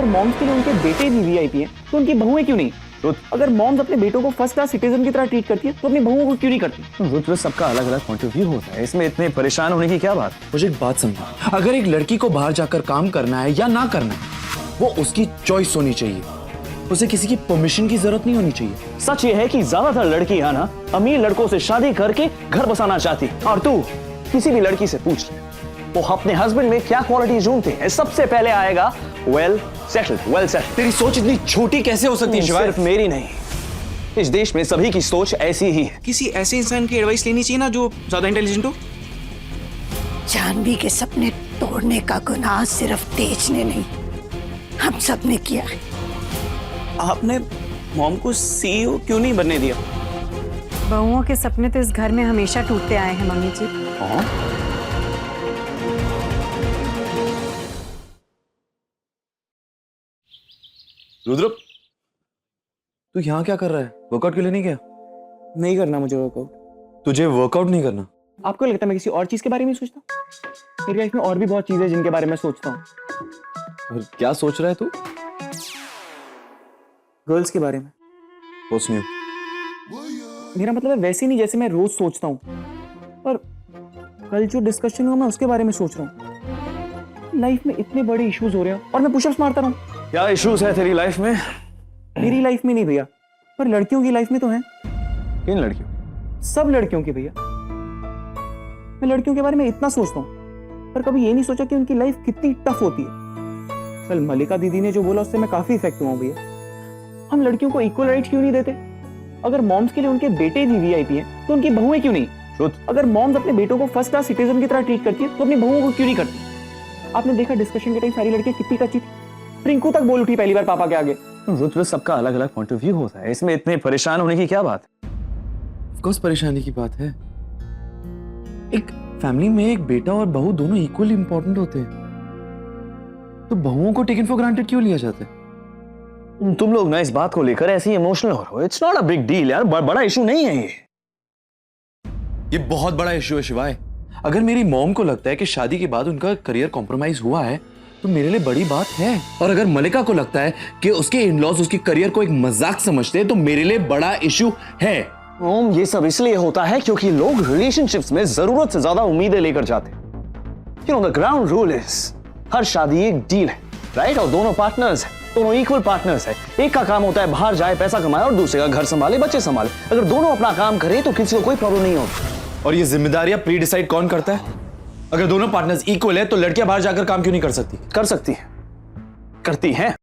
अगर मॉम्स के लिए उनके बेटे भी वीआईपी हैं तो उनकी बहुएं क्यों नहीं? अगर मॉम्स अपने बेटों को फर्स्ट क्लास सिटीजन की तरह ट्रीट करती है तो अपनी बहुओं को क्यों नहीं करती? रुद्र, सबका अलग अलग पॉइंट ऑफ व्यू होता है, इसमें इतने परेशान होने की क्या बात? मुझे एक बात समझा, अगर एक लड़की को बाहर जाकर काम करना है या ना करना है, वो उसकी चॉइस होनी चाहिए, उसे किसी की परमिशन की जरूरत नहीं होनी चाहिए। सच ये है कि ज्यादातर लड़कियां ना अमीर लड़कों से शादी करके घर बसाना चाहती, और तू किसी भी लड़की से पूछ वो अपने हस्बैंड में क्या क्वालिटीज ढूंढते हैं, सबसे पहले आएगा वेल सेटल्ड। तेरी सोच इतनी छोटी कैसे हो सकती है शिवाय? सिर्फ मेरी नहीं, इस देश में सभी की सोच ऐसी ही है। किसी ऐसे इंसान की एडवाइस लेनी चाहिए ना जो ज्यादा इंटेलिजेंट हो। जानवी के सपने तोड़ने का गुनाह सिर्फ तेज ने नहीं, हम सब ने किया है। आपने मॉम को सीईओ क्यों नहीं बनने दिया? बहुओं के सपने तो इस घर में हमेशा टूटते आए हैं मम्मी जी। रुद्र, तू यहाँ क्या कर रहा है? वर्कआउट के लिए नहीं गया? नहीं करना मुझे वर्कआउट। तुझे वर्कआउट नहीं करना? आपको लगता है मैं किसी और चीज के बारे में सोचता हूँ? मेरी लाइफ में और भी बहुत चीजें जिनके बारे में सोचता हूँ। और क्या सोच रहा है तू? गर्ल्स के बारे में। कुछ नहीं। मेरा मतलब है वैसे नहीं जैसे मैं रोज सोचता हूँ, पर कल जो डिस्कशन हुआ मैं उसके बारे में सोच रहा हूँ। लाइफ में इतने बड़े इश्यूज हो रहे हैं और मैं पुशअप्स मारता रहूं। क्या इश्यूज है तेरी लाइफ में? मेरी लाइफ में नहीं भैया, पर लड़कियों की लाइफ में तो है। किन लड़कियों? सब लड़कियों की भैया। मैं लड़कियों के बारे में इतना सोचता हूँ, पर कभी ये नहीं सोचा कि उनकी लाइफ कितनी टफ होती है। कल मलिका दीदी ने जो बोला उससे मैं काफी इफेक्ट हुआ भैया। हम लड़कियों को इक्वल राइट्स क्यों नहीं देते? अगर मॉम्स के लिए उनके बेटे भी वीआईपी हैं तो उनकी बहुएं क्यों नहीं? अगर मॉम्स अपने बेटों को फर्स्ट क्लास सिटीजन की तरह ट्रीट करती है तो अपनी बहुओं को क्यों नहीं करती? आपने देखा डिस्कशन के टाइम सारी लड़कियां कितनी टची थी। प्रिंकू तक बोल उठी पहली बार पापा के आगे। रुद्र, सबका अलग अलग पॉइंट ऑफ व्यू होता है, इसमें इतने परेशान होने की क्या बात? ऑफ कोर्स परेशानी की बात है। एक फैमिली में एक बेटा और बहू दोनों इक्वली इंपॉर्टेंट होते हैं, तो बहुओं को टेकन फॉर ग्रांटेड क्यों लिया जाता है? तुम लोग ना इस बात को लेकर ऐसे इमोशनल हो रहे हो। It's not a big deal यार, बड़ा इशू नहीं है ये बहुत बड़ा इश्यू है शिवाय। अगर मेरी मॉम को लगता है कि शादी के बाद उनका करियर कॉम्प्रोमाइज हुआ है तो मेरे लिए बड़ी बात है, और अगर मलिका को लगता है कि उसके इन-लॉज उसके करियर को एक मजाक समझते हैं तो मेरे लिए बड़ा इश्यू है। ओम, ये सब इसलिए होता है क्योंकि लोग रिलेशनशिप्स में जरूरत से ज्यादा उम्मीदें लेकर जाते हैं। You know the ground rule is हर शादी एक डील है, राइट? और दोनों पार्टनर्स हैं, दोनों इक्वल पार्टनर्स हैं। एक का काम होता है बाहर जाए पैसा कमाए और दूसरे का घर संभाले बच्चे संभाले। अगर दोनों अपना काम करें तो किसी को कोई प्रॉब्लम नहीं होती। और ये जिम्मेदारियां प्री डिसाइड कौन करता है? अगर दोनों पार्टनर्स इक्वल है तो लड़कियां बाहर जाकर काम क्यों नहीं कर सकती? कर सकती है, करती हैं।